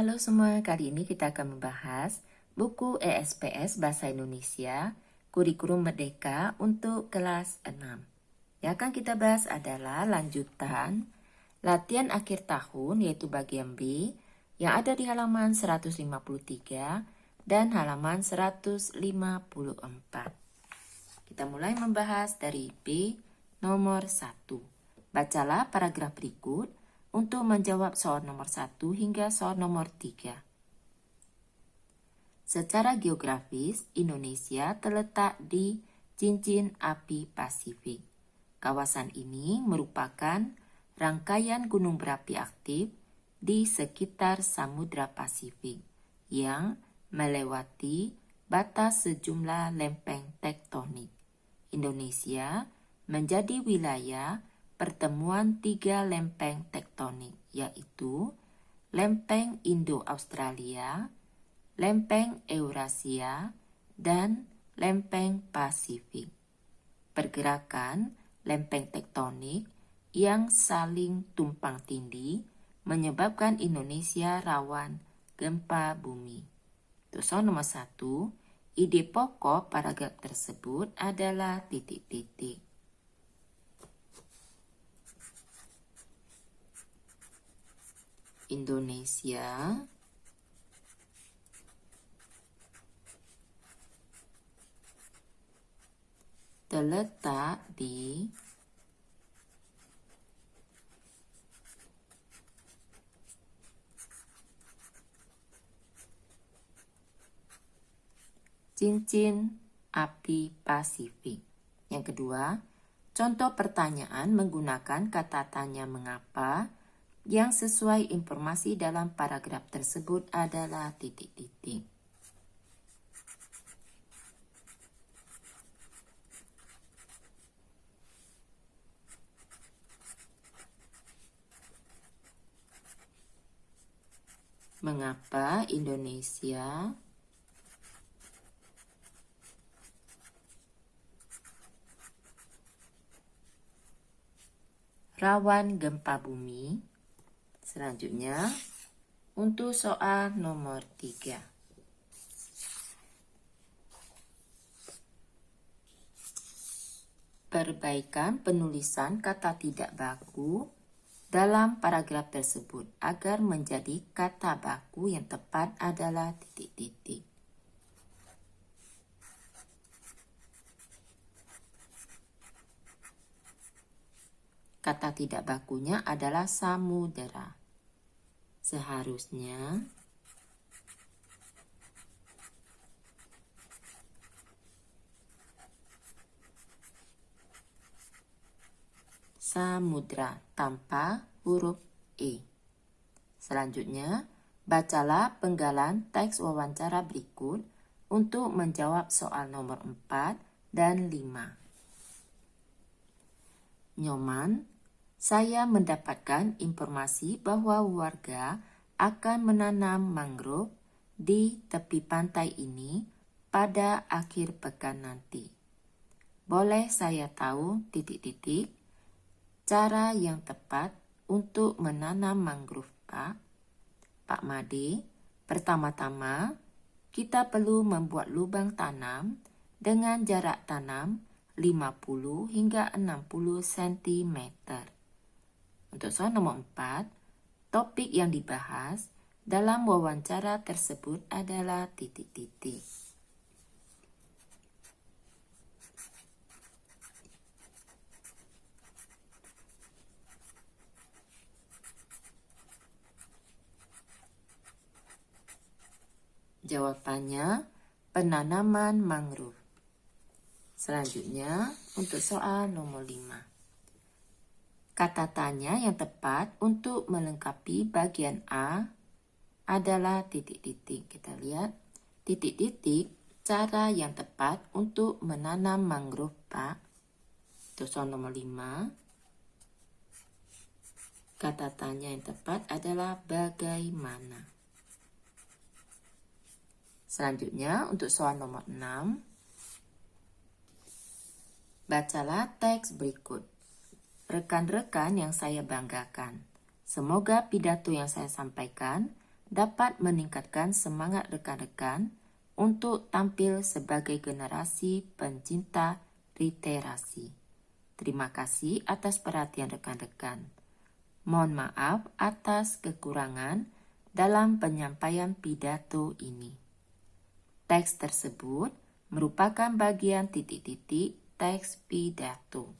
Halo semua, kali ini kita akan membahas buku ESPS Bahasa Indonesia Kurikulum Merdeka untuk kelas 6. Yang akan kita bahas adalah lanjutan latihan akhir tahun yaitu bagian B yang ada di halaman 153 dan halaman 154. Kita mulai membahas dari B nomor 1. Bacalah paragraf berikut untuk menjawab soal nomor 1 hingga soal nomor 3. Secara geografis, Indonesia terletak di cincin api Pasifik. Kawasan ini merupakan rangkaian gunung berapi aktif di sekitar Samudra Pasifik yang melewati batas sejumlah lempeng tektonik. Indonesia menjadi wilayah pertemuan 3 lempeng tektonik, yaitu lempeng Indo-Australia, lempeng Eurasia, dan lempeng Pasifik. Pergerakan lempeng tektonik yang saling tumpang tindih menyebabkan Indonesia rawan gempa bumi. Untuk soal nomor 1, ide pokok paragraf tersebut adalah titik-titik. Indonesia terletak di cincin api Pasifik. Yang kedua, contoh pertanyaan menggunakan kata tanya mengapa yang sesuai informasi dalam paragraf tersebut adalah titik-titik. Mengapa Indonesia rawan gempa bumi? Selanjutnya, untuk soal nomor 3. Perbaikan penulisan kata tidak baku dalam paragraf tersebut agar menjadi kata baku yang tepat adalah titik-titik. Kata tidak bakunya adalah samudera. Seharusnya samudra tanpa huruf E. Selanjutnya, bacalah penggalan teks wawancara berikut untuk menjawab soal nomor 4 dan 5. Nyoman, saya mendapatkan informasi bahwa warga akan menanam mangrove di tepi pantai ini pada akhir pekan nanti. Boleh saya tahu titik-titik cara yang tepat untuk menanam mangrove, Pak? Pak Made, pertama-tama kita perlu membuat lubang tanam dengan jarak tanam 50 hingga 60 cm. Untuk soal nomor 4, topik yang dibahas dalam wawancara tersebut adalah titik-titik. Jawabannya, penanaman mangrove. Selanjutnya, untuk soal nomor 5. Kata tanya yang tepat untuk melengkapi bagian A adalah titik-titik. Kita lihat, titik-titik cara yang tepat untuk menanam mangrove, Pak. Untuk soal nomor 5. Kata tanya yang tepat adalah bagaimana. Selanjutnya, untuk soal nomor 6. Bacalah teks berikut. Rekan-rekan yang saya banggakan, semoga pidato yang saya sampaikan dapat meningkatkan semangat rekan-rekan untuk tampil sebagai generasi pencinta literasi. Terima kasih atas perhatian rekan-rekan. Mohon maaf atas kekurangan dalam penyampaian pidato ini. Teks tersebut merupakan bagian titik-titik teks pidato.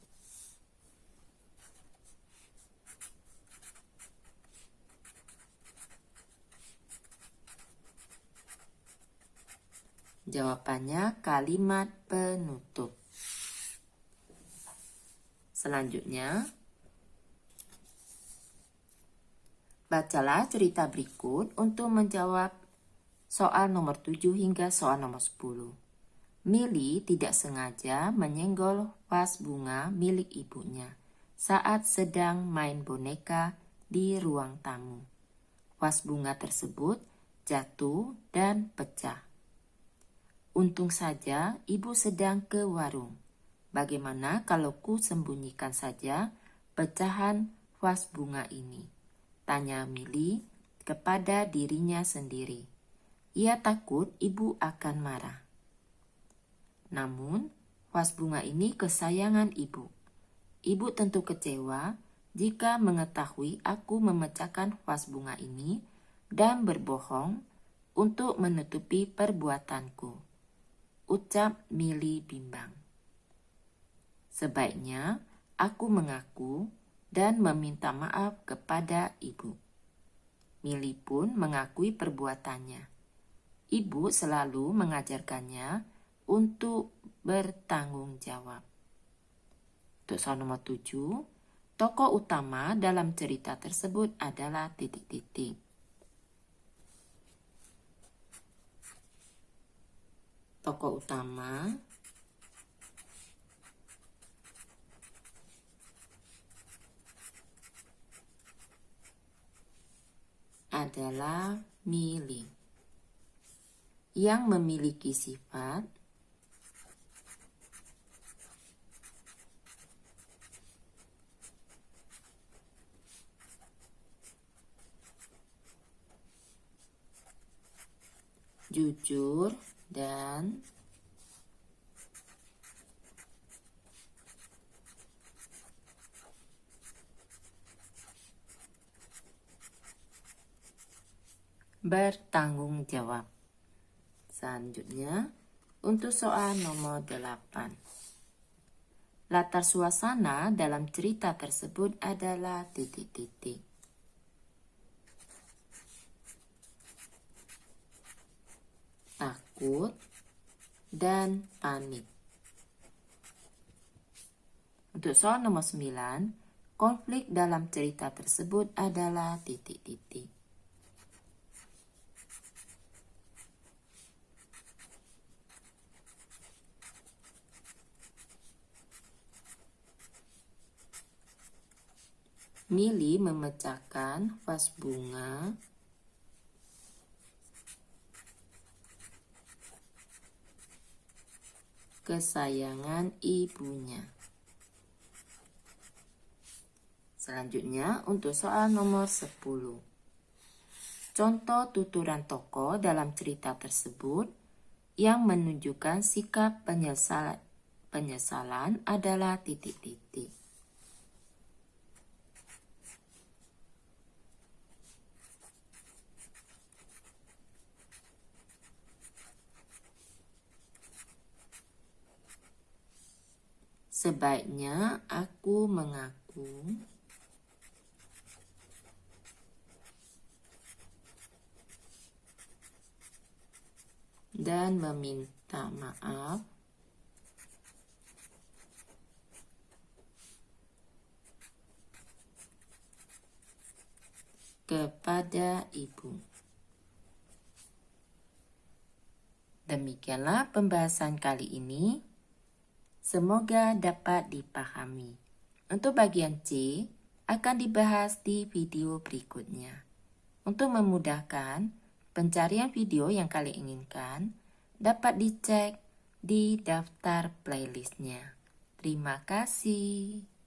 Jawabannya kalimat penutup. Selanjutnya, bacalah cerita berikut untuk menjawab soal nomor 7 hingga soal nomor 10. Milly tidak sengaja menyenggol vas bunga milik ibunya saat sedang main boneka di ruang tamu. Vas bunga tersebut jatuh dan pecah. Untung saja ibu sedang ke warung. Bagaimana kalau ku sembunyikan saja pecahan vas bunga ini? Tanya Milly kepada dirinya sendiri. Ia takut ibu akan marah. Namun, vas bunga ini kesayangan ibu. Ibu tentu kecewa jika mengetahui aku memecahkan vas bunga ini dan berbohong untuk menutupi perbuatanku. Ucap Milly bimbang. Sebaiknya aku mengaku dan meminta maaf kepada ibu. Milly pun mengakui perbuatannya. Ibu selalu mengajarkannya untuk bertanggung jawab. Untuk soal nomor 7, tokoh utama dalam cerita tersebut adalah titik-titik. Tokoh utama adalah Milly yang memiliki sifat jujur dan bertanggung jawab. Selanjutnya, untuk soal nomor 8. Latar suasana dalam cerita tersebut adalah titik-titik. Takut dan panik. Untuk soal nomor 9, konflik dalam cerita tersebut adalah titik-titik. Milly memecahkan vas bunga kesayangan ibunya. Selanjutnya untuk soal nomor 10. Contoh tuturan tokoh dalam cerita tersebut yang menunjukkan sikap penyesalan adalah titik-titik. Sebaiknya aku mengaku dan meminta maaf kepada ibu. Demikianlah pembahasan kali ini. Semoga dapat dipahami. Untuk bagian C akan dibahas di video berikutnya. Untuk memudahkan pencarian video yang kalian inginkan, dapat dicek di daftar playlistnya. Terima kasih.